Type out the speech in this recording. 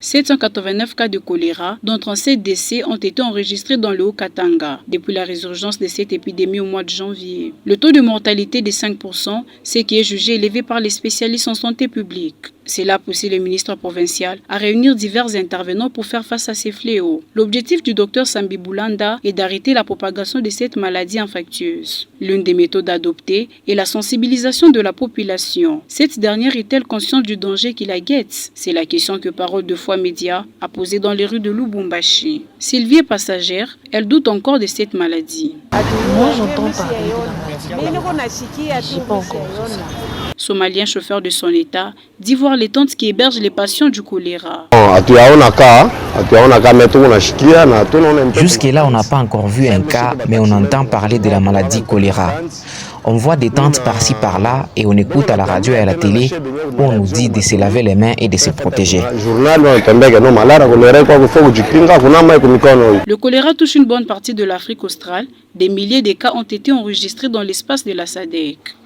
789 cas de choléra, dont 37 décès ont été enregistrés dans le Haut-Katanga depuis la résurgence de cette épidémie au mois de janvier. Le taux de mortalité de 5%, ce qui est jugé élevé par les spécialistes en santé publique. Cela a poussé le ministre provincial à réunir divers intervenants pour faire face à ces fléaux. L'objectif du docteur Sambi Boulanda est d'arrêter la propagation de cette maladie infectieuse. L'une des méthodes adoptées est la sensibilisation de la population. Cette dernière est-elle consciente du danger qui la guette? C'est la question que Parole de Foi Média a posée dans les rues de Lubumbashi. Sylvie est passagère, elle doute encore de cette maladie. Moi, j'entends parler de la maladie. J'ai pas encore vu ça. Somalien chauffeur de son état, dit voir les tentes qui hébergent les patients du choléra. Jusque-là, on n'a pas encore vu un cas, mais on entend parler de la maladie choléra. On voit des tentes par-ci par-là et on écoute à la radio et à la télé où on nous dit de se laver les mains et de se protéger. Le choléra touche une bonne partie de l'Afrique australe. Des milliers de cas ont été enregistrés dans l'espace de la SADC.